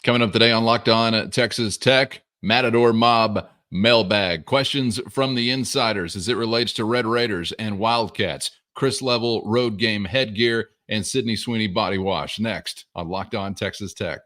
Coming up today on Locked On Texas Tech, Matador Mob Mailbag. Questions from the insiders as it relates to Red Raiders and Wildcats, Chris Level road game headgear, and Sydney Sweeney body wash. Next on Locked On Texas Tech.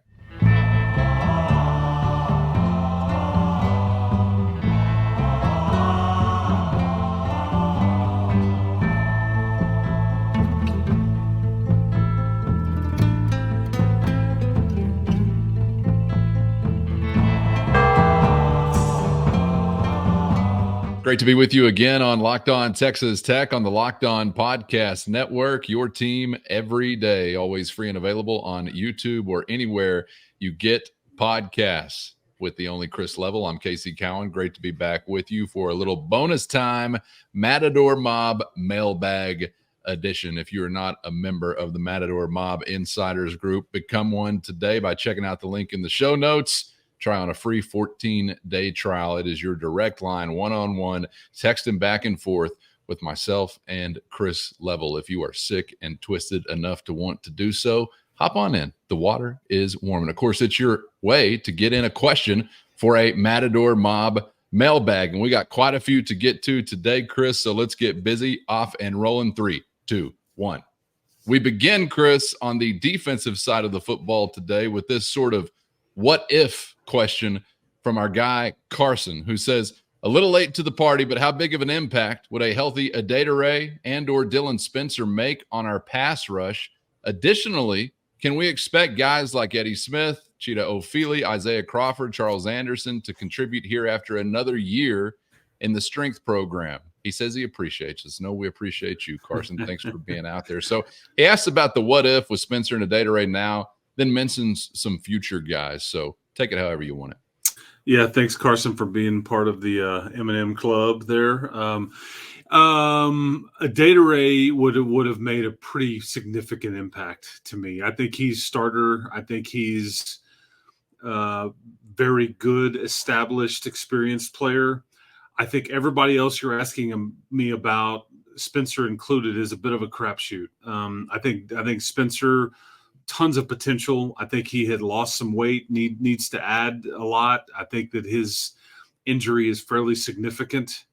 Great to be with you again on Locked On Texas Tech on the Locked On Podcast Network. Your team every day, always free and available on YouTube or anywhere you get podcasts. With the only Chris Level, I'm Casey Cowan. Great to be back with you for a little bonus time Matador Mob Mailbag edition. If you are not a member of the Matador Mob Insiders Group, become one today by checking out the link in the show notes. Try on a free 14-day trial. It is your direct line, one-on-one, texting back and forth with myself and Chris Level. If you are sick and twisted enough to want to do so, hop on in. The water is warm. And, of course, it's your way to get in a question for a Matador Mob mailbag. And we got quite a few to get to today, Chris, so let's get busy, off and rolling. 3, 2, 1. We begin, Chris, on the defensive side of the football today with this sort of what-if question from our guy Carson, who says, a little late to the party, but how big of an impact would a healthy Adederay and or Dylan Spencer make on our pass rush? Additionally, can we expect guys like Eddie Smith, Cheetah O'Feely, Isaiah Crawford, Charles Anderson to contribute here after another year in the strength program? He says he appreciates us. No, we appreciate you, Carson. Thanks for being out there. So he asks about the what if with Spencer and Adederay now, then mentions some future guys. So take it however you want it. Yeah, thanks, Carson, for being part of the M&M club there. Adederay would have made a pretty significant impact to me. I think he's starter. I think he's very good, established, experienced player. I think everybody else you're asking me about, Spencer included, is a bit of a crapshoot. I think Spencer, tons of potential. I think he had lost some weight, needs to add a lot. I think that his injury is fairly significant.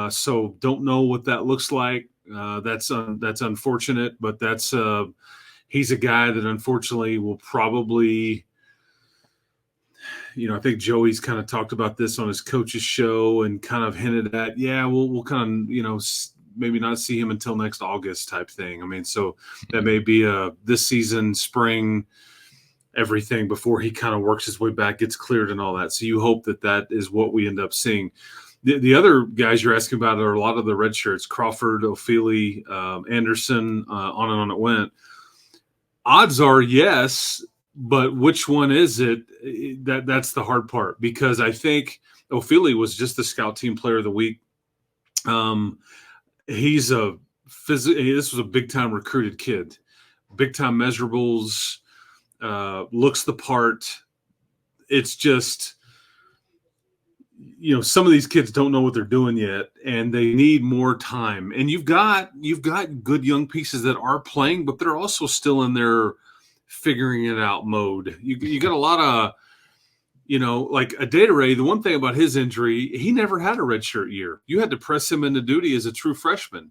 So don't know what that looks like. That's unfortunate, but he's a guy that unfortunately will probably, I think Joey's kind of talked about this on his coach's show and kind of hinted at, we'll kind of, maybe not see him until next August type thing. I mean, so that may be this season, spring, everything before he kind of works his way back, gets cleared and all that. So you hope that is what we end up seeing. The other guys you're asking about are a lot of the red shirts, Crawford, O'Feely, Anderson, on and on it went. Odds are yes, but which one is it? That's the hard part, because I think O'Feely was just the scout team player of the week. This was a big-time recruited kid, big-time measurables, looks the part. It's just, some of these kids don't know what they're doing yet, and they need more time. And you've got good young pieces that are playing, but they're also still in their figuring it out mode. You got a lot of, like Adederay, the one thing about his injury, he never had a redshirt year. You had to press him into duty as a true freshman.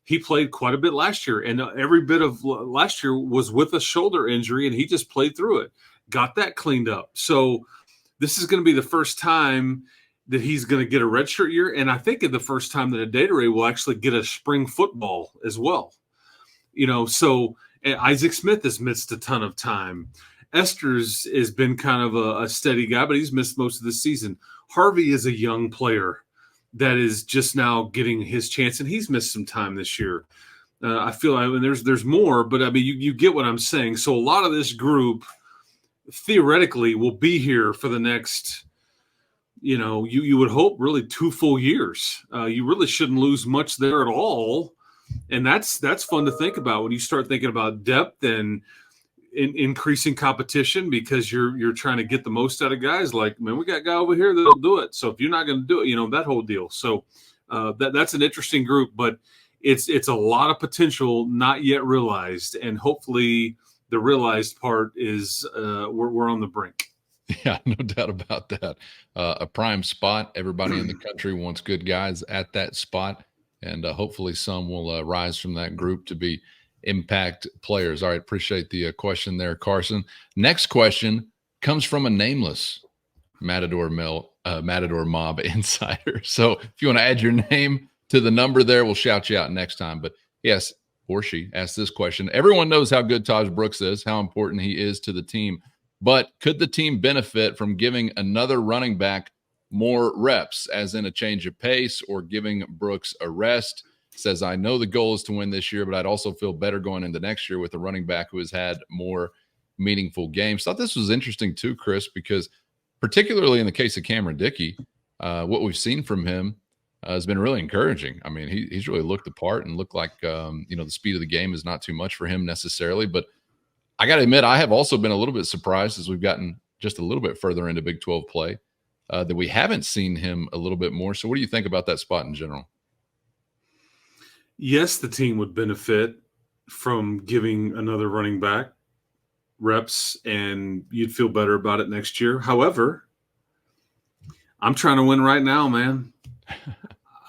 He played quite a bit last year, and every bit of last year was with a shoulder injury, and he just played through it, got that cleaned up. So this is going to be the first time that he's going to get a redshirt year, and I think the first time that Adederay will actually get a spring football as well. So Isaac Smith has missed a ton of time. Esther's has been kind of a steady guy, but he's missed most of the season. Harvey is a young player that is just now getting his chance, and he's missed some time this year. I feel there's more, but I mean, you get what I'm saying. So a lot of this group theoretically will be here for the next, you would hope really 2 full years. You really shouldn't lose much there at all. And that's fun to think about when you start thinking about depth and increasing competition, because you're trying to get the most out of guys. Like, man, we got a guy over here that'll do it. So if you're not going to do it, that whole deal. So that's an interesting group, but it's a lot of potential not yet realized, and hopefully The realized part is we're on the brink. Yeah, no doubt about that. A prime spot. Everybody in the country wants good guys at that spot, and hopefully some will rise from that group to be impact players. All right, appreciate the question there, Carson. Next question comes from a nameless Matador Mob insider. So if you want to add your name to the number there, we'll shout you out next time. But yes, or she asked this question. Everyone knows how good Taj Brooks is, how important he is to the team. But could the team benefit from giving another running back more reps, as in a change of pace or giving Brooks a rest? Says, I know the goal is to win this year, but I'd also feel better going into next year with a running back who has had more meaningful games. Thought this was interesting too, Chris, because particularly in the case of Cameron Dickey, what we've seen from him has been really encouraging. I mean, he's really looked the part and looked like, the speed of the game is not too much for him necessarily, but I got to admit, I have also been a little bit surprised as we've gotten just a little bit further into Big 12 play that we haven't seen him a little bit more. So what do you think about that spot in general? Yes, the team would benefit from giving another running back reps, and you'd feel better about it next year. However, I'm trying to win right now, man.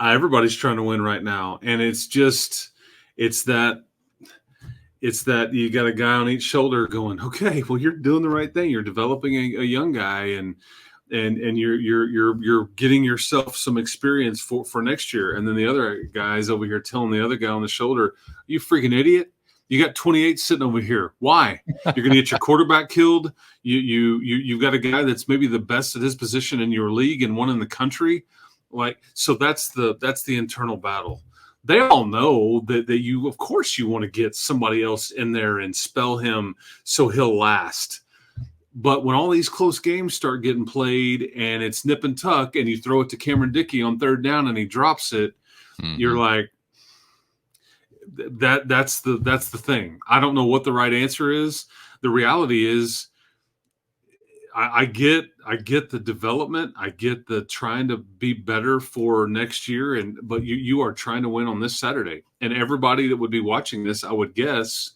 Everybody's trying to win right now. And it's that you got a guy on each shoulder going, okay, well, you're doing the right thing. You're developing a young guy, and you're getting yourself some experience for next year. And then the other guy's over here telling the other guy on the shoulder, you freaking idiot. You got 28 sitting over here. Why? You're going to get your quarterback killed. You've got a guy that's maybe the best at his position in your league and one in the country. So that's the internal battle. They all know that you, of course, you want to get somebody else in there and spell him so he'll last. But when all these close games start getting played and it's nip and tuck, and you throw it to Cameron Dickey on third down and he drops it, you're like, that's the thing. I don't know what the right answer is. The reality is, I get the development. I get the trying to be better for next year, but you are trying to win on this Saturday, and everybody that would be watching this, I would guess,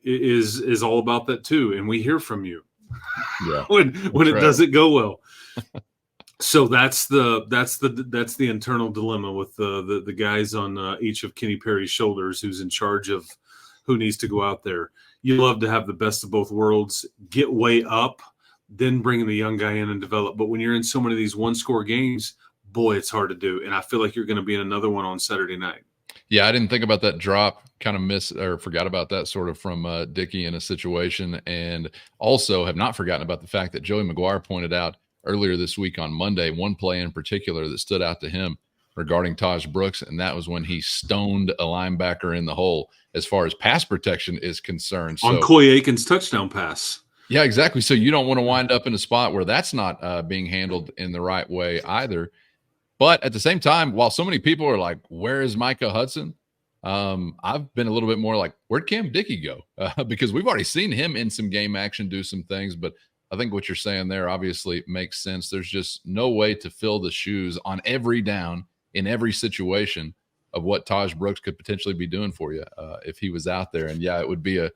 is all about that too. And we hear from you when it doesn't go well. So that's the internal dilemma with the guys on each of Kenny Perry's shoulders, who's in charge of who needs to go out there. You love to have the best of both worlds, get way up, then bringing the young guy in and develop. But when you're in so many of these one-score games, boy, it's hard to do. And I feel like you're going to be in another one on Saturday night. Yeah, I didn't think about that drop. Kind of forgot about that sort of from Dickey in a situation. And also have not forgotten about the fact that Joey McGuire pointed out earlier this week on Monday, one play in particular that stood out to him regarding Taj Brooks, and that was when he stoned a linebacker in the hole as far as pass protection is concerned. On Coy Aiken's touchdown pass. Yeah, exactly. So you don't want to wind up in a spot where that's not being handled in the right way either. But at the same time, while so many people are like, where is Micah Hudson? I've been a little bit more like, where'd Cam Dickey go? Because we've already seen him in some game action do some things. But I think what you're saying there obviously makes sense. There's just no way to fill the shoes on every down in every situation of what Taj Brooks could potentially be doing for you if he was out there. And yeah, it would be a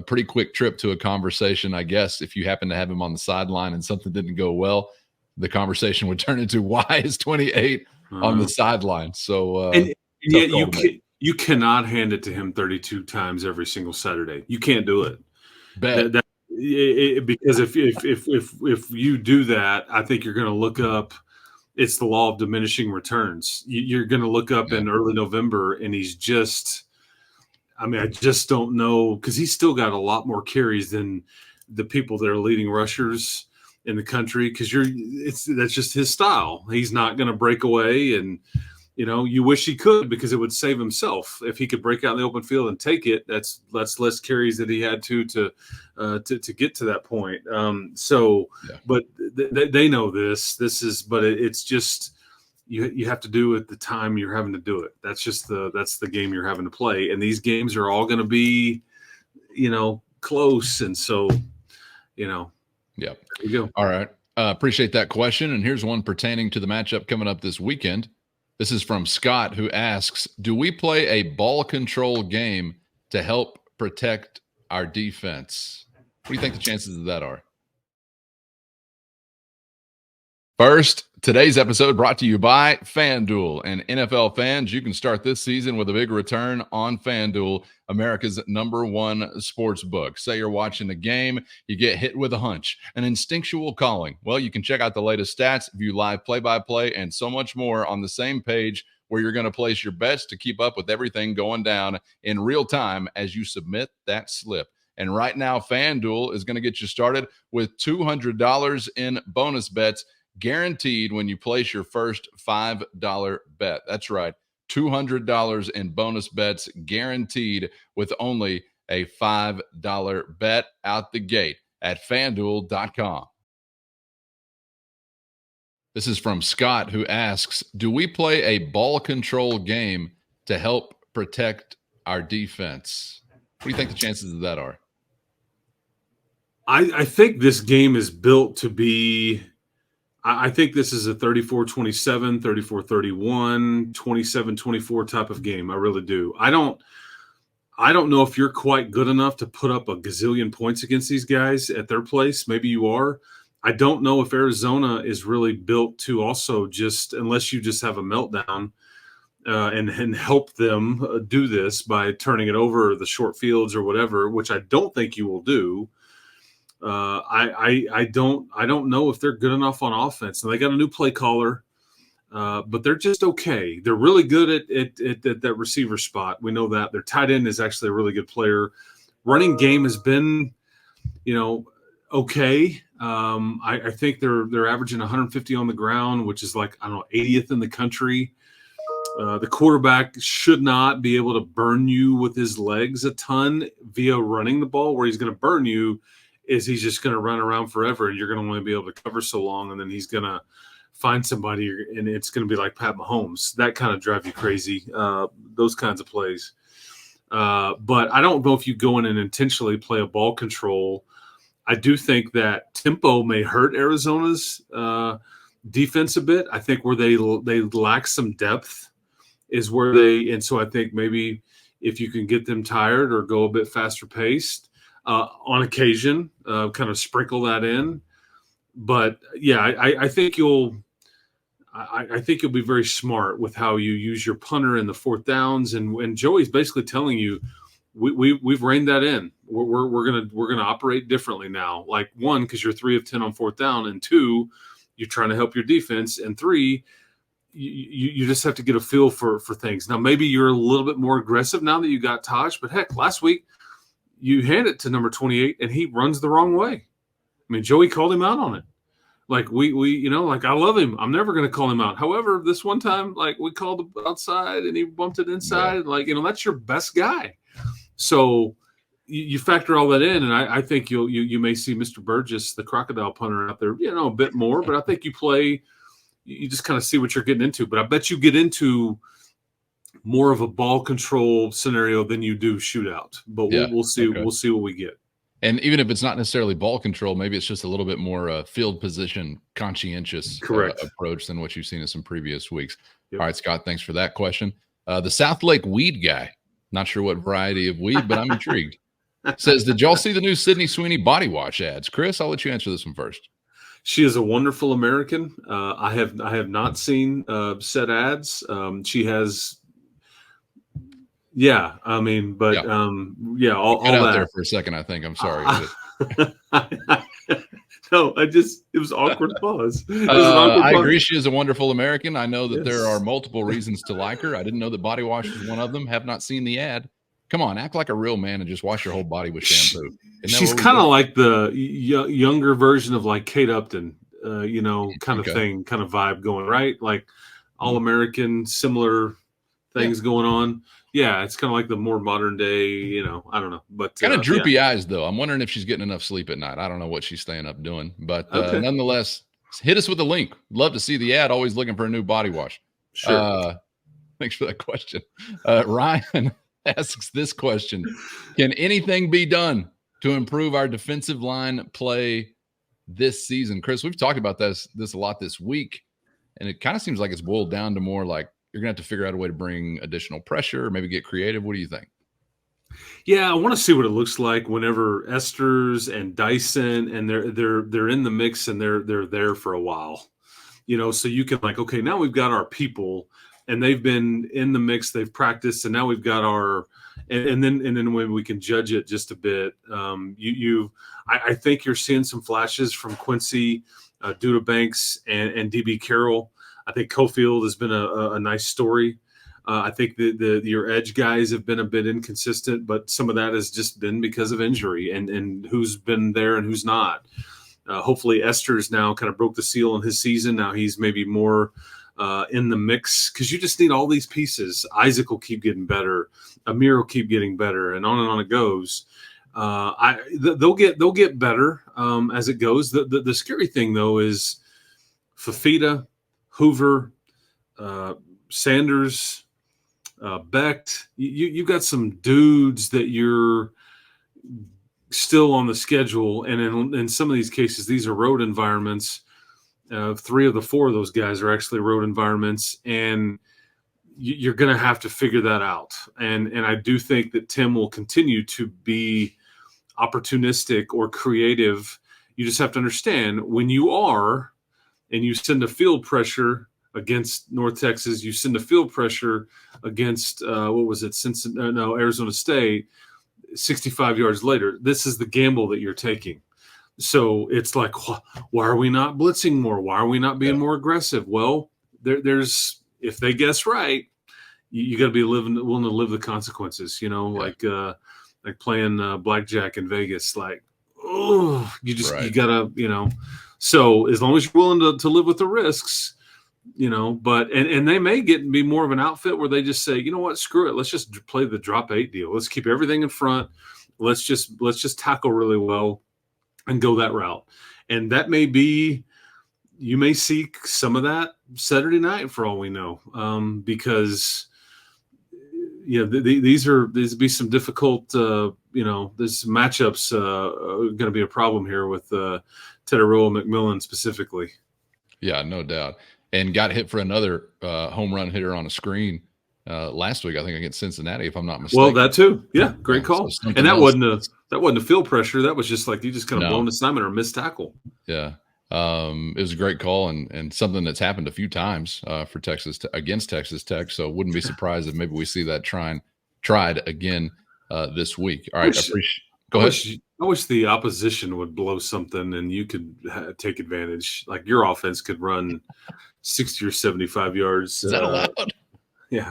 pretty quick trip to a conversation, I guess, if you happen to have him on the sideline and something didn't go well. The conversation would turn into why is 28 on the sideline. So and yet you cannot hand it to him 32 times every single Saturday. You can't do it. Because if you do that, I think you're going to look up. It's the law of diminishing returns. You're going to look up in early November, and he's just. I mean, I just don't know, because he's still got a lot more carries than the people that are leading rushers in the country, because that's just his style. He's not going to break away, and you wish he could, because it would save himself if he could break out in the open field and take it. That's less carries that he had to get to that point. But they know this. But it's just you have to do it the time you're having to do it. That's the game you're having to play, and these games are all going to be close, and so Yeah. There you go. All right. Appreciate that question. And here's one pertaining to the matchup coming up this weekend. This is from Scott, who asks, do we play a ball control game to help protect our defense? What do you think the chances of that are? First, today's episode brought to you by FanDuel. And NFL fans, you can start this season with a big return on FanDuel, America's #1 sports book. Say you're watching a game, you get hit with a hunch, an instinctual calling. Well, you can check out the latest stats, view live play-by-play, and so much more on the same page where you're going to place your bets to keep up with everything going down in real time as you submit that slip. And right now, FanDuel is going to get you started with $200 in bonus bets guaranteed when you place your first $5 bet. That's right, $200 in bonus bets guaranteed with only a $5 bet out the gate at FanDuel.com. This is from Scott, who asks, do we play a ball control game to help protect our defense? What do you think the chances of that are? I think this game is built to be – I think this is a 34-27, 34-31, 27-24 type of game. I really do. I don't know if you're quite good enough to put up a gazillion points against these guys at their place. Maybe you are. I don't know if Arizona is really built to also just, unless you just have a meltdown and help them do this by turning it over the short fields or whatever, which I don't think you will do. I don't know if they're good enough on offense. And they got a new play caller, but they're just okay. They're really good at that receiver spot. We know that their tight end is actually a really good player. Running game has been, okay. I think they're averaging 150 on the ground, which is like, 80th in the country. The quarterback should not be able to burn you with his legs a ton via running the ball. Where he's going to burn you is he's just going to run around forever, and you're going to only be able to cover so long, and then he's going to find somebody, and it's going to be like Pat Mahomes. That kind of drive you crazy, those kinds of plays. But I don't know if you go in and intentionally play a ball control. I do think that tempo may hurt Arizona's defense a bit. I think where they lack some depth is where and so I think maybe if you can get them tired or go a bit faster paced, on occasion, kind of sprinkle that in. But yeah, I think you'll be very smart with how you use your punter in the fourth downs. And Joey's basically telling you, we've reined that in. We're gonna operate differently now. Like, one, because you're 3 of 10 on fourth down, and 2, you're trying to help your defense, and 3, you just have to get a feel for things. Now, maybe you're a little bit more aggressive now that you got Taj, but heck, last week you hand it to number 28 and he runs the wrong way. I mean, Joey called him out on it. Like we I love him. I'm never going to call him out. However, this one time, we called outside and he bumped it inside. Yeah. That's your best guy. So you factor all that in, and I think you may see Mr. Burgess, the crocodile punter, out there, a bit more. But I think you just kind of see what you're getting into. But I bet you get into more of a ball control scenario than you do shootout, but we'll see. Okay. We'll see what we get. And even if it's not necessarily ball control, maybe it's just a little bit more field position conscientious approach than what you've seen in some previous weeks. Yep. All right, Scott, thanks for that question. The South Lake weed guy, not sure what variety of weed, but I'm intrigued. Says, did y'all see the new Sydney Sweeney body wash ads? Chris, I'll let you answer this one first. She is a wonderful American. I have not seen said ads. She has. Yeah, I mean, but all out that there for a second. I think I'm sorry. No, it was awkward pause. I agree. She is a wonderful American. I know that there are multiple reasons to like her. I didn't know that body wash was one of them. Have not seen the ad. Come on, act like a real man and just wash your whole body with shampoo. She's kind of like the younger version of like Kate Upton, kind of thing, kind of vibe going, right? Like all American, similar things going on. Yeah, it's kind of like the more modern day, I don't know. But kind of droopy eyes, though. I'm wondering if she's getting enough sleep at night. I don't know what she's staying up doing. But nonetheless, hit us with a link. Love to see the ad. Always looking for a new body wash. Sure. Thanks for that question. Ryan asks this question. Can anything be done to improve our defensive line play this season? Chris, we've talked about this a lot this week, and it kind of seems like it's boiled down to more like you're going to have to figure out a way to bring additional pressure, or maybe get creative. What do you think? Yeah, I want to see what it looks like whenever Esters and Dyson and they're in the mix and they're there for a while. So you can like, okay, now we've got our people and they've been in the mix, they've practiced, and now we've got our and then when we can judge it just a bit. I think you're seeing some flashes from Quincy, Duda Banks, and DB Carroll. I think Cofield has been a nice story. I think your edge guys have been a bit inconsistent, but some of that has just been because of injury and who's been there and who's not. Hopefully Esther's now kind of broke the seal in his season. Now he's maybe more in the mix because you just need all these pieces. Isaac will keep getting better. Amir will keep getting better, and on it goes. They'll get better as it goes. The scary thing though is Fafita, Hoover, Sanders, Becht. You've got some dudes that you're still on the schedule, and in some of these cases, these are road environments. 3 of the 4 of those guys are actually road environments, and you're going to have to figure that out. And I do think that Tim will continue to be opportunistic or creative. You just have to understand when you are, and you send a field pressure against North Texas, you send a field pressure against what was it, Arizona State. 65 yards later, this is the gamble that you're taking. So it's like, why are we not blitzing more? Why are we not being more aggressive? Well, there's if they guess right, you got to be willing to live the consequences. Like playing blackjack in Vegas. Like, oh, you gotta, So as long as you're willing to live with the risks, but and they may be more of an outfit where they just say, you know what, screw it, let's just play the drop 8 deal. Let's keep everything in front. Let's just tackle really well and go that route. And that may be, you may see some of that Saturday night for all we know, because these would be some difficult, this matchups are going to be a problem here with Tedderoa McMillan specifically. Yeah, no doubt. And got hit for another home run hitter on a screen last week, I think, against Cincinnati, if I'm not mistaken. Well, that too. Yeah, great call. So and that wasn't a field pressure. That was just like you just kind of blown assignment or missed tackle. Yeah. It was a great call and something that's happened a few times for Texas against Texas Tech. So wouldn't be surprised if maybe we see that tried again this week. All right. Go ahead. I wish the opposition would blow something and you could take advantage. Like your offense could run 60 or 75 yards. Is that allowed? Yeah.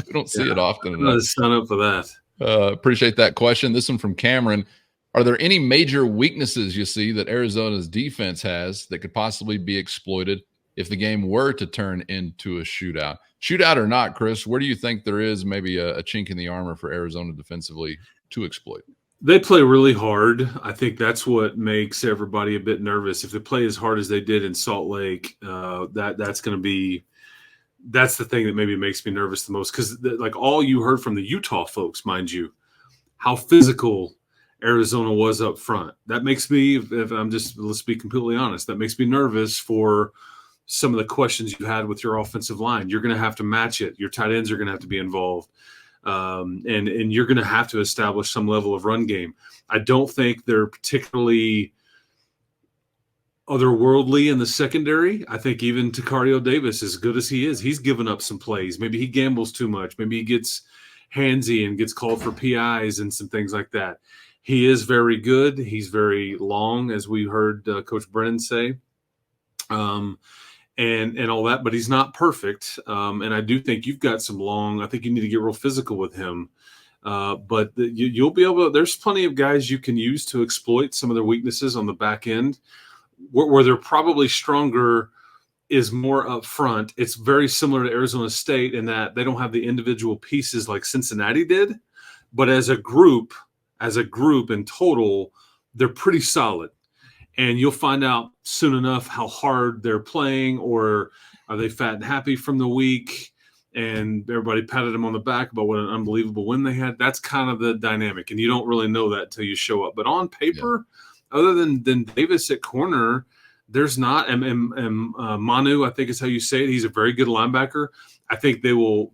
We don't see it often enough. I'm sign up for that. Appreciate that question. This one from Cameron. Are there any major weaknesses you see that Arizona's defense has that could possibly be exploited if the game were to turn into a shootout? Shootout or not, Chris, where do you think there is maybe a chink in the armor for Arizona defensively to exploit? They play really hard. I think that's what makes everybody a bit nervous. If they play as hard as they did in Salt Lake, that's going to be – that's the thing that maybe makes me nervous the most because, like, all you heard from the Utah folks, mind you, how physical Arizona was up front. That makes me, let's be completely honest, that makes me nervous for some of the questions you had with your offensive line. You're going to have to match it. Your tight ends are going to have to be involved. And you're going to have to establish some level of run game. I don't think they're particularly otherworldly in the secondary. I think even Tacario Davis, as good as he is, he's given up some plays. Maybe he gambles too much. Maybe he gets handsy and gets called for PIs and some things like that. He is very good. He's very long, as we heard Coach Brennan say. And all that, but he's not perfect. And I do think you've got some long. I think you need to get real physical with him. But you'll be able to. There's plenty of guys you can use to exploit some of their weaknesses on the back end. Where they're probably stronger is more up front. It's very similar to Arizona State in that they don't have the individual pieces like Cincinnati did, but as a group in total, they're pretty solid. And you'll find out soon enough how hard they're playing, or are they fat and happy from the week and everybody patted them on the back about what an unbelievable win they had. That's kind of the dynamic, and you don't really know that until you show up. But on paper, other than Davis at corner, there's not. And Manu, I think is how you say it. He's a very good linebacker. I think they'll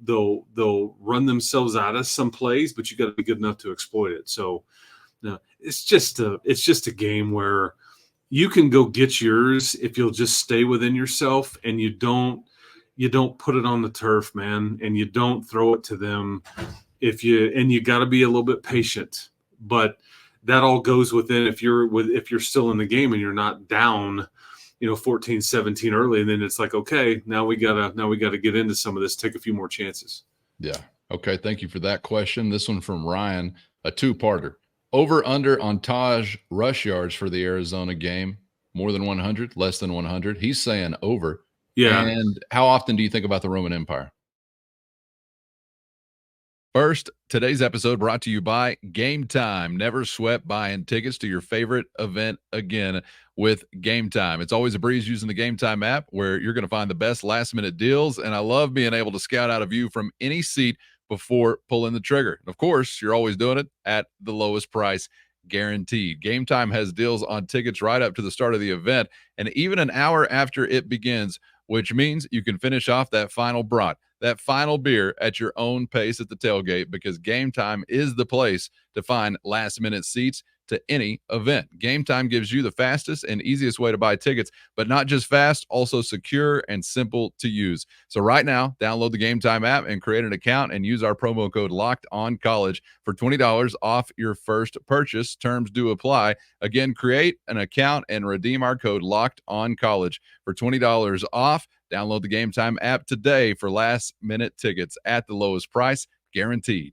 run themselves out of some plays, but you got to be good enough to exploit it. So no, it's just a game where you can go get yours if you'll just stay within yourself and you don't put it on the turf, man, and you don't throw it to them. You got to be a little bit patient, but that all goes within if you're still in the game and you're not down, 14-17 early, and then it's like, okay, now we gotta get into some of this, take a few more chances. Yeah. Okay. Thank you for that question. This one from Ryan, a two-parter. Over under on Taj rush yards for the Arizona game, more than 100, less than 100. He's saying over. Yeah. And how often do you think about the Roman Empire? First, today's episode brought to you by Gametime. Never sweat buying tickets to your favorite event again with Gametime. It's always a breeze using the Gametime app where you're going to find the best last-minute deals, and I love being able to scout out a view from any seat before pulling the trigger. And of course, you're always doing it at the lowest price guaranteed. Gametime has deals on tickets right up to the start of the event and even an hour after it begins, which means you can finish off that final brat, that final beer at your own pace at the tailgate, because Gametime is the place to find last-minute seats to any event. Gametime gives you the fastest and easiest way to buy tickets, but not just fast, also secure and simple to use. So right now, download the Gametime app and create an account and use our promo code LOCKEDONCollege for $20 off your first purchase. Terms do apply. Again, create an account and redeem our code LOCKEDONCollege for $20 off. Download the Gametime app today for last-minute tickets at the lowest price, guaranteed.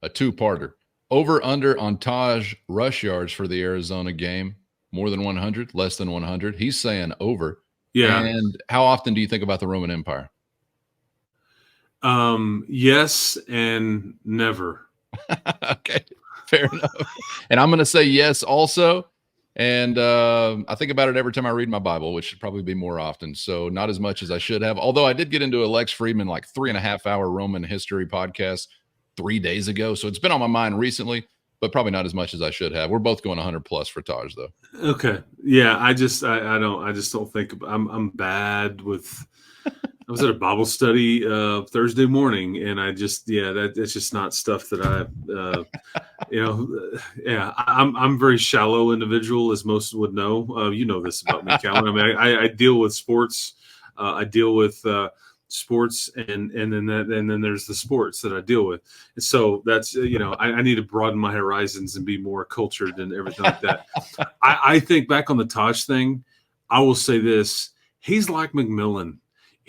A two-parter. Over under on Taj rush yards for the Arizona game, more than 100, less than 100. He's saying over. Yeah. And how often do you think about the Roman Empire? Yes and never. Okay, fair enough. And I'm going to say yes also. And I think about it every time I read my Bible, which should probably be more often. So not as much as I should have. Although I did get into a Lex Friedman 3.5-hour Roman history podcast 3 days ago. So it's been on my mind recently, but probably not as much as I should have. We're both going 100 plus for Taj though. Okay. Yeah. I just don't think I'm bad with, I was at a Bible study Thursday morning, and that's just not stuff that I'm very shallow individual, as most would know. You know this about me, Calvin. I mean, I deal with sports. I deal with sports, and then there's the sports that I deal with. And so that's I need to broaden my horizons and be more cultured and everything like that. I think back on the Taj thing, I will say this: he's like McMillan.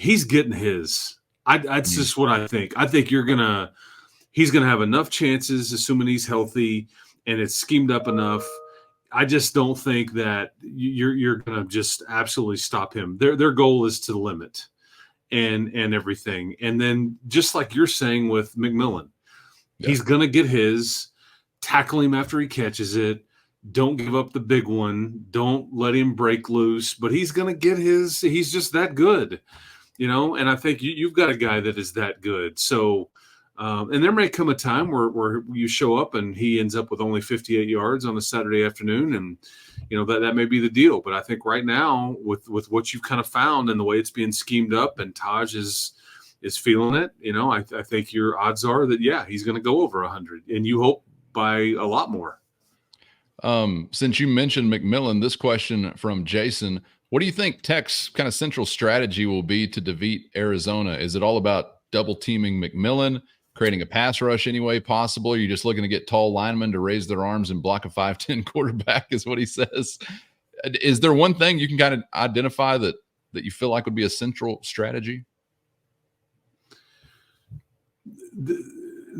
He's getting his. That's just what I think. I think he's gonna have enough chances, assuming he's healthy and it's schemed up enough. I just don't think that you're gonna just absolutely stop him. Their goal is to limit and everything. And then just like you're saying with McMillan, he's gonna get his. Tackle him after he catches it. Don't give up the big one. Don't let him break loose. But he's gonna get his. He's just that good. And I think you've got a guy that is that good. So, and there may come a time where you show up and he ends up with only 58 yards on a Saturday afternoon, and that may be the deal. But I think right now, with what you've kind of found and the way it's being schemed up, and Taj is feeling it, I think your odds are that he's going to go over 100, and you hope by a lot more. Since you mentioned McMillan, this question from Jason. What do you think Tech's kind of central strategy will be to defeat Arizona? Is it all about double teaming McMillan, creating a pass rush any way possible? Are you just looking to get tall linemen to raise their arms and block a 5'10" quarterback, is what he says? Is there one thing you can kind of identify that you feel like would be a central strategy?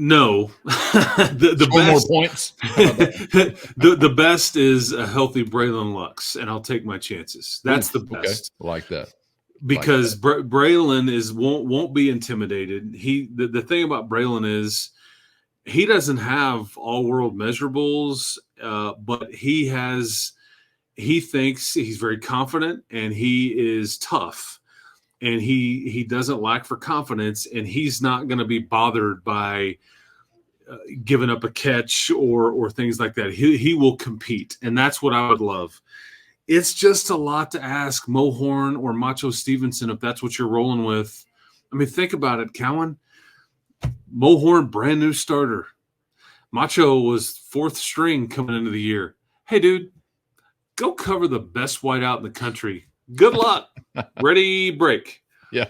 No. the best, more points. the best is a healthy Braylon Lux, and I'll take my chances. That's the best. Okay. Like that. Because Braylon won't be intimidated. The thing about Braylon is he doesn't have all world measurables, but he thinks he's very confident, and he is tough. And he doesn't lack for confidence, and he's not going to be bothered by giving up a catch or things like that. He will compete, and that's what I would love. it's just a lot to ask Mohorn or Macho Stevenson if that's what you're rolling with. I mean, think about it, Cowan. Mohorn, brand new starter. Macho was fourth string coming into the year. Hey, dude, go cover the best whiteout in the country. Good luck. Ready, break. Yeah.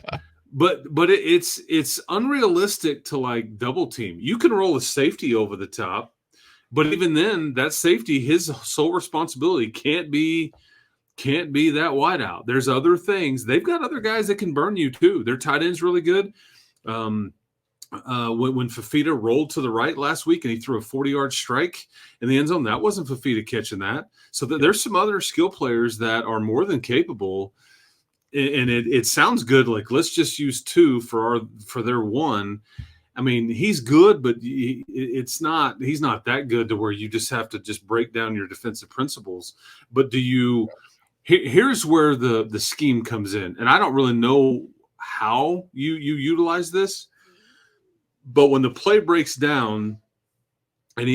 But it's unrealistic to like double team. You can roll a safety over the top, but even then, that safety, his sole responsibility can't be that wideout. There's other things. They've got other guys that can burn you too. Their tight end's really good. When Fafita rolled to the right last week and he threw a 40-yard strike in the end zone, that wasn't Fafita catching that. So there's some other skill players that are more than capable. And it sounds good. Like, let's just use two for their one. I mean, he's good, but he's not that good to where you just have to just break down your defensive principles. But here's where the scheme comes in. And I don't really know how you utilize this. But when the play breaks down and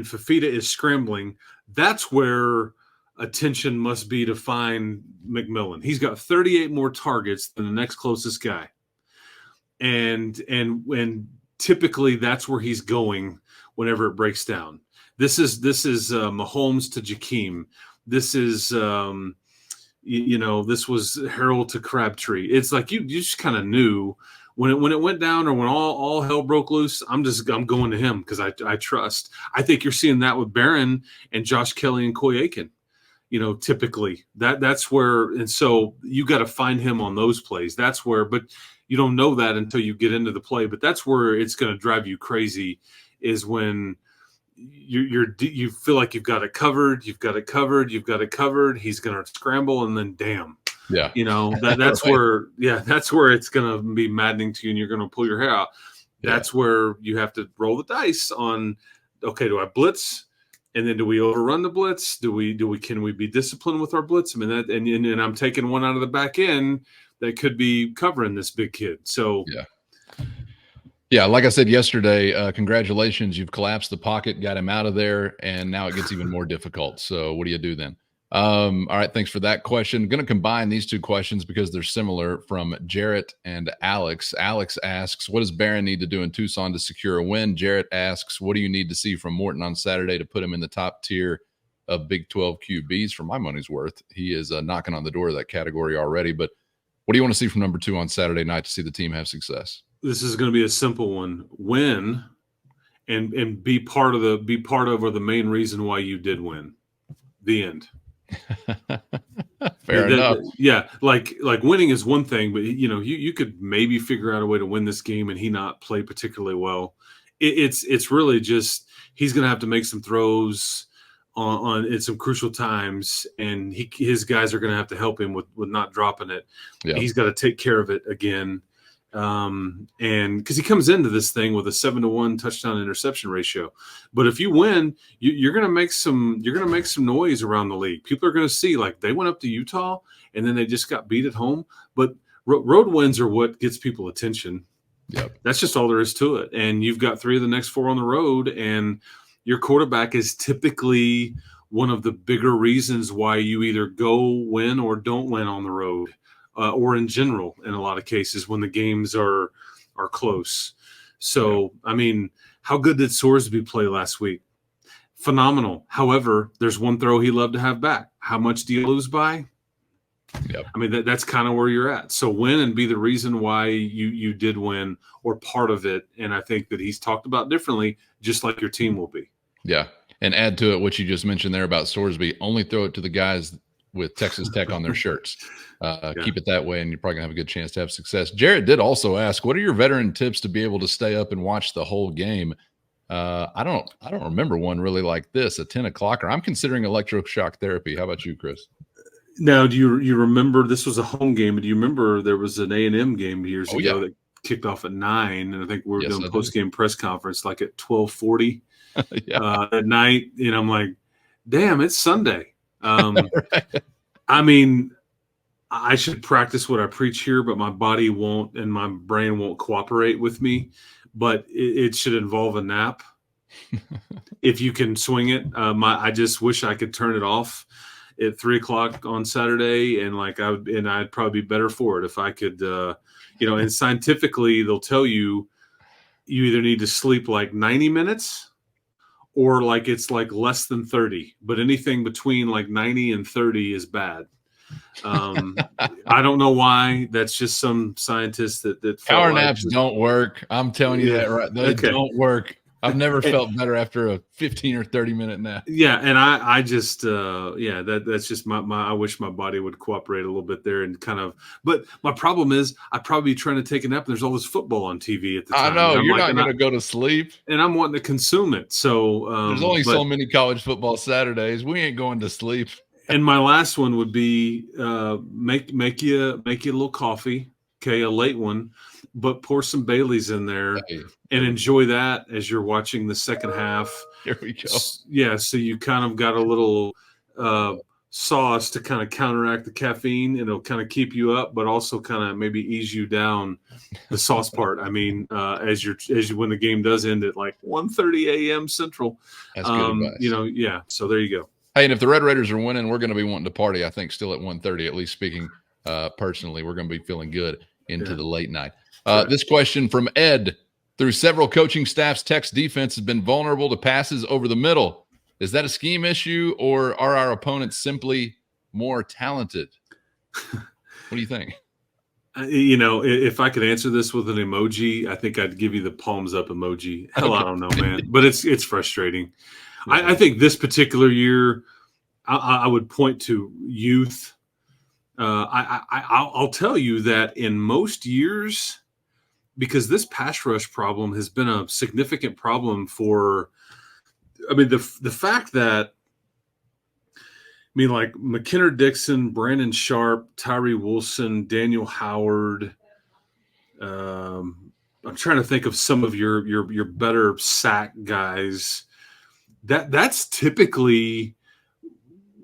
Fafita is scrambling, that's where attention must be to find McMillan. He's got 38 more targets than the next closest guy. And when typically that's where he's going whenever it breaks down. This is Mahomes to Jakeem. This is this was Harold to Crabtree. It's like you just kind of knew when it went down or when all hell broke loose. I'm going to him because I trust. I think you're seeing that with Barron and Josh Kelly and Coy Aiken. Typically that's where, and so you got to find him on those plays. That's where, but you don't know that until you get into the play. But that's where it's going to drive you crazy, is when you feel like you've got it covered. He's going to scramble, and then damn. Yeah. That's right. That's where it's going to be maddening to you, and you're going to pull your hair out. That's where you have to roll the dice on, okay, do I blitz? And then do we overrun the blitz? Can we be disciplined with our blitz? I mean, that, and I'm taking one out of the back end that could be covering this big kid. So yeah. Like I said yesterday, congratulations. You've collapsed the pocket, got him out of there, and now it gets even more difficult. So what do you do then? All right. Thanks for that question. I'm going to combine these two questions because they're similar, from Jarrett and Alex. Alex asks, what does Barron need to do in Tucson to secure a win? Jarrett asks, what do you need to see from Morton on Saturday to put him in the top tier of Big 12 QBs? For my money's worth, he is knocking on the door of that category already. But what do you want to see from number 2 on Saturday night to see the team have success? This is going to be a simple one. Win and be part of or the main reason why you did win. The end. Fair enough. Yeah, like winning is one thing, but you could maybe figure out a way to win this game and he not play particularly well. It's really just he's going to have to make some throws on at some crucial times, and his guys are going to have to help him with not dropping it. Yeah. He's got to take care of it again. And because he comes into this thing with a 7-to-1 touchdown interception ratio, but if you win, you're going to make some noise around the league. People are going to see, like, they went up to Utah and then they just got beat at home. But road wins are what gets people attention. Yep. That's just all there is to it. And you've got 3 of the next 4 on the road, and your quarterback is typically one of the bigger reasons why you either go win or don't win on the road. Or in general, in a lot of cases when the games are close. So, I mean, how good did Sorsby play last week? Phenomenal. However, there's one throw he loved to have back. How much do you lose by? Yep. I mean, that's kind of where you're at. So win and be the reason why you did win, or part of it. And I think that he's talked about differently, just like your team will be. Yeah. And add to it what you just mentioned there about Sorsby. Only throw it to the guys with Texas Tech on their shirts. Keep it that way, and you're probably gonna have a good chance to have success. Jared did also ask, what are your veteran tips to be able to stay up and watch the whole game? I don't remember one really like this, a 10 o'clocker. I'm considering electroshock therapy. How about you, Chris? Now, do you remember, this was a home game, but do you remember there was an A&M game years ago that kicked off at 9, and I think we were doing a post-game press conference like at 12:40 at night, and I'm like, damn, it's Sunday. Right. I mean, I should practice what I preach here, but my body won't and my brain won't cooperate with me. But it should involve a nap if you can swing it. I just wish I could turn it off. at 3:00 on Saturday, and I'd probably be better for it if I could, and scientifically they'll tell you either need to sleep like 90 minutes or like it's like less than 30, but anything between like 90 and 30 is bad. I don't know why. That's just some scientists that felt power naps don't work. I'm telling you that right. They okay. don't work. I've never felt better after a 15 or 30-minute nap. Yeah, and I just that's just my I wish my body would cooperate a little bit there and kind of. But my problem is I'd probably be trying to take a nap and there's all this football on TV at the time. I know you're not going to go to sleep, and I'm wanting to consume it. So there's only so many college football Saturdays. We ain't going to sleep. And my last one would be make you a little coffee, okay, a late one, but pour some Baileys in there and enjoy that as you're watching the second half. Here we go. Yeah, so you kind of got a little sauce to kind of counteract the caffeine, and it'll kind of keep you up, but also kind of maybe ease you down the sauce part. I mean, as you when the game does end at like 1:30 a.m. Central. That's good advice. Yeah. So there you go. Hey, and if the Red Raiders are winning, we're going to be wanting to party, I think, still at 1:30, at least speaking personally. We're going to be feeling good into the late night. This question from Ed. Through several coaching staffs, Tech's defense has been vulnerable to passes over the middle. Is that a scheme issue, or are our opponents simply more talented? What do you think? If I could answer this with an emoji, I think I'd give you the palms up emoji. Hell, okay. I don't know, man. But it's frustrating. Yeah. I think this particular year, I would point to youth. I'll tell you that in most years, because this pass rush problem has been a significant problem the fact that, like McKenna Dixon, Brandon Sharp, Tyree Wilson, Daniel Howard. I'm trying to think of some of your better sack guys. That's typically,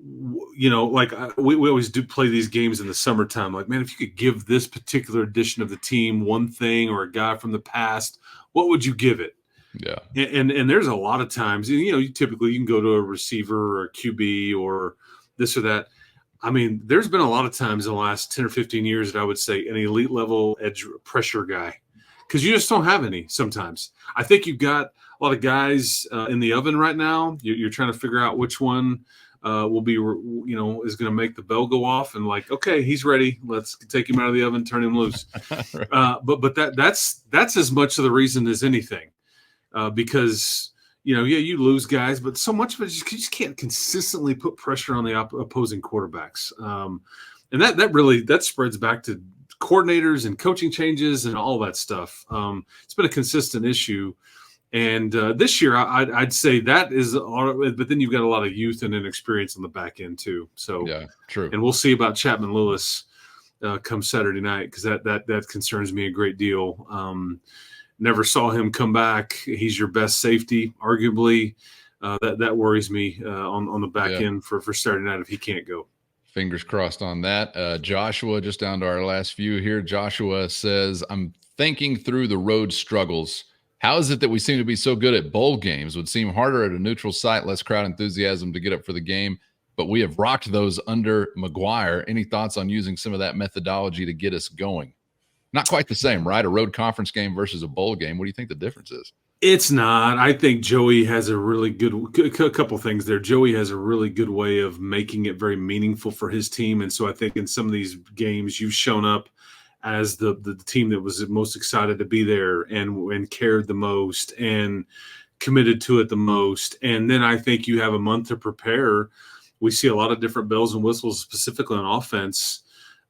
we always do play these games in the summertime. Like, man, if you could give this particular edition of the team one thing or a guy from the past, what would you give it? Yeah. And there's a lot of times, you typically you can go to a receiver or a QB or this or that. I mean, there's been a lot of times in the last 10 or 15 years that I would say an elite level edge pressure guy, because you just don't have any sometimes. I think you've got a lot of guys in the oven right now. You're trying to figure out which one will be, is going to make the bell go off and like, okay, he's ready. Let's take him out of the oven, turn him loose. Right. But that's as much of the reason as anything, because you lose guys, but so much of it you just can't consistently put pressure on the opposing quarterbacks, and that spreads back to coordinators and coaching changes and all that stuff. It's been a consistent issue. And this year, I'd say that is, but then you've got a lot of youth and inexperience on the back end too. So yeah, true. And we'll see about Chapman Lewis come Saturday night, because that concerns me a great deal. Never saw him come back. He's your best safety, arguably. That worries me on the back end for Saturday night if he can't go. Fingers crossed on that. Joshua, just down to our last few here. Joshua says, I'm thinking through the road struggles. How is it that we seem to be so good at bowl games? Would seem harder at a neutral site, less crowd enthusiasm to get up for the game, but we have rocked those under McGuire. Any thoughts on using some of that methodology to get us going? Not quite the same, right? A road conference game versus a bowl game. What do you think the difference is? It's not. I think Joey has a really good couple things there. Joey has a really good way of making it very meaningful for his team. And so I think in some of these games you've shown up as the team that was most excited to be there and cared the most and committed to it the most. And then I think you have a month to prepare. We see a lot of different bells and whistles, specifically on offense.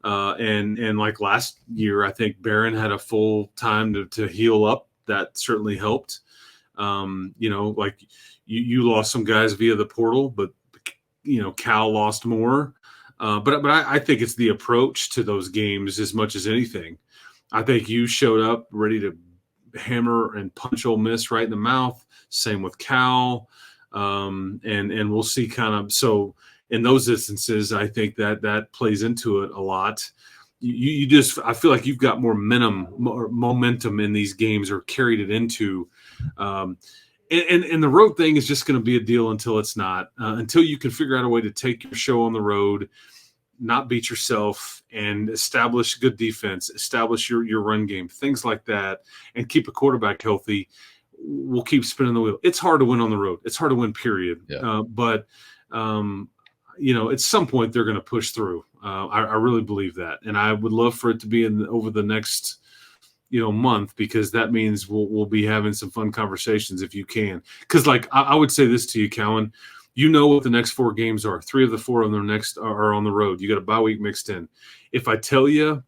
And like last year, I think Barron had a full time to heal up. That certainly helped. Like you lost some guys via the portal, but Cal lost more. But I think it's the approach to those games as much as anything. I think you showed up ready to hammer and punch Ole Miss right in the mouth. Same with Cal. And we'll see kind of. So in those instances, I think that plays into it a lot. I feel like you've got more momentum in these games, or carried it into. And the road thing is just going to be a deal until it's not, until you can figure out a way to take your show on the road, not beat yourself, and establish good defense, establish your run game, things like that, and keep a quarterback healthy. We'll keep spinning the wheel. It's hard to win on the road. It's hard to win, period. Yeah. But at some point they're going to push through. I really believe that, and I would love for it to be over the next month, because that means we'll be having some fun conversations if you can. Because I would say this to you, Cowan, what the next 4 games are. 3 of the 4 on the next are on the road. You got a bye week mixed in. If I tell you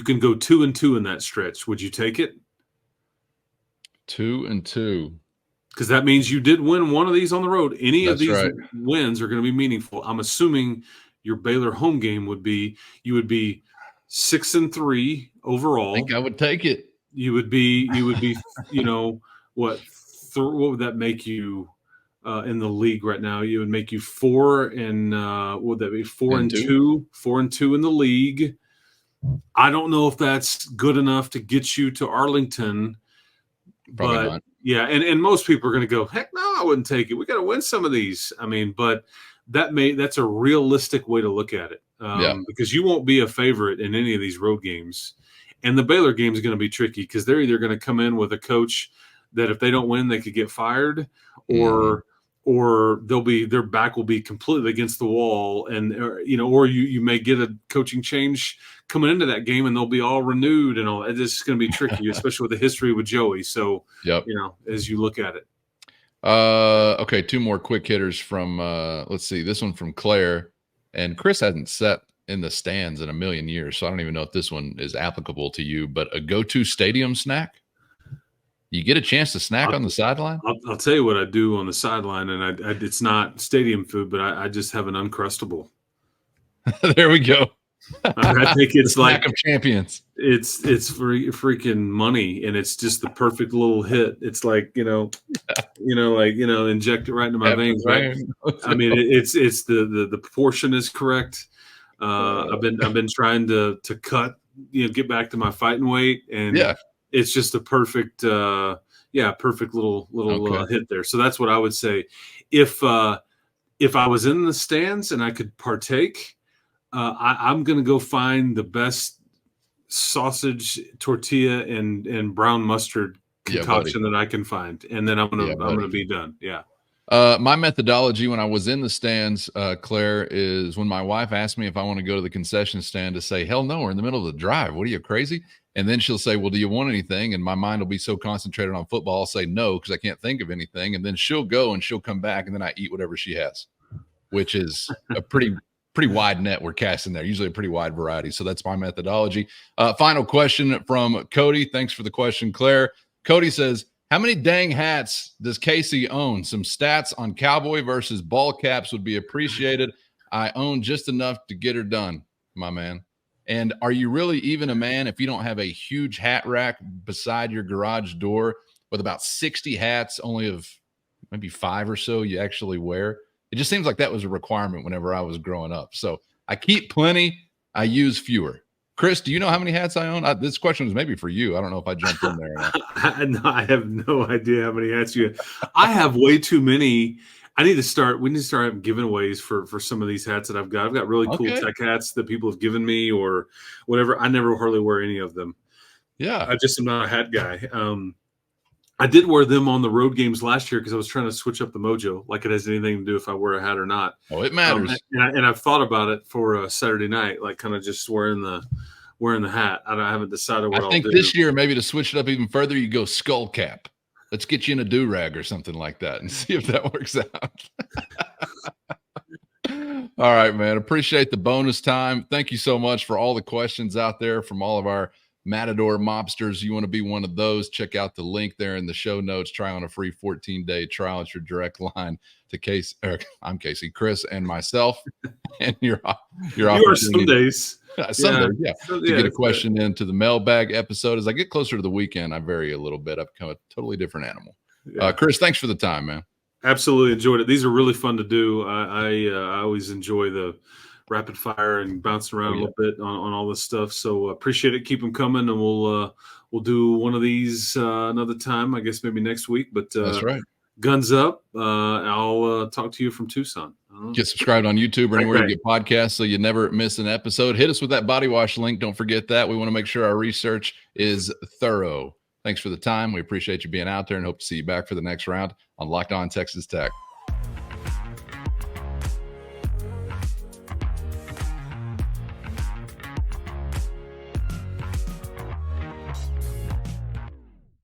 can go 2-2 in that stretch, would you take it? 2-2. Because that means you did win one of these on the road. Any That's of these right. wins are going to be meaningful. I'm assuming your Baylor home game would be 6-3 overall. I think I would take it. You would be what would that make you in the league right now? You would make you 4 and what would that be? 4-2, 4-2 in the league. I don't know if that's good enough to get you to Arlington. Probably but not. Yeah, and most people are going to go, heck no, I wouldn't take it. We got to win some of these. I mean, but that's a realistic way to look at it, because you won't be a favorite in any of these road games. And the Baylor game is going to be tricky, because they're either going to come in with a coach that if they don't win, they could get fired, or their back will be completely against the wall, and or you may get a coaching change coming into that game, and they'll be all renewed and all. It's going to be tricky, especially with the history with Joey. So as you look at it. Okay, 2 more quick hitters from let's see, this one from Claire, and Chris hasn't sat in the stands in a million years, so I don't even know if this one is applicable to you, but a go-to stadium snack? You get a chance to snack on the sideline? I'll tell you what I do on the sideline, and it's not stadium food, but I just have an Uncrustable. There we go. I think it's like of champions. It's freaking money, and it's just the perfect little hit. It's like inject it right into my veins, right? I mean, it's the portion is correct. I've been trying to cut, get back to my fighting weight, and it's just a perfect perfect little hit there. So that's what I would say. If I was in the stands and I could partake, I'm going to go find the best sausage, tortilla, and brown mustard concoction that I can find, and then I'm gonna be done. Yeah. My methodology when I was in the stands, Claire, is when my wife asked me if I want to go to the concession stand, to say, hell no, we're in the middle of the drive. What are you, crazy? And then she'll say, well, do you want anything? And my mind will be so concentrated on football, I'll say no, because I can't think of anything. And then she'll go and she'll come back, and then I eat whatever she has, which is a pretty wide net we're casting there, usually a pretty wide variety. So that's my methodology. Final question from Cody. Thanks for the question, Claire. Cody says, how many dang hats does Casey own? Some stats on cowboy versus ball caps would be appreciated. I own just enough to get her done, my man. And are you really even a man if you don't have a huge hat rack beside your garage door with about 60 hats, only of maybe 5 or so you actually wear? It just seems like that was a requirement whenever I was growing up. So I keep plenty. I use fewer. Chris, do you know how many hats I own? This question was maybe for you. I don't know if I jumped in there or not. I have no idea how many hats you have. I have way too many. We need to start having giveaways for some of these hats that I've got. I've got really cool tech hats that people have given me or whatever. I never hardly wear any of them. Yeah. I just am not a hat guy. I did wear them on the road games last year because I was trying to switch up the mojo, like it has anything to do if I wear a hat or not. Oh, it matters. And I've thought about it for a Saturday night, like kind of just wearing the hat. I haven't decided what I'll do. I think this year, maybe to switch it up even further, you go skull cap. Let's get you in a do-rag or something like that and see if that works out. All right, man. Appreciate the bonus time. Thank you so much for all the questions out there from all of our Matador mobsters. You want to be one of those, check out the link there in the show notes. Try on a free 14-day trial. It's your direct line to Chris and myself. And your some days. Sunday, to get a question into the mailbag episode. As I get closer to the weekend, I vary a little bit. I've become a totally different animal. Chris, thanks for the time, man. Absolutely enjoyed it. These are really fun to do. I always enjoy the rapid fire and bouncing around a little bit on all this stuff. So appreciate it. Keep them coming, and we'll do one of these another time. I guess maybe next week. But that's right. Guns up. I'll talk to you from Tucson. Get subscribed on YouTube or anywhere you get podcasts so you never miss an episode. Hit us with that body wash link. Don't forget that. We want to make sure our research is thorough. Thanks for the time. We appreciate you being out there and hope to see you back for the next round on Locked On Texas Tech.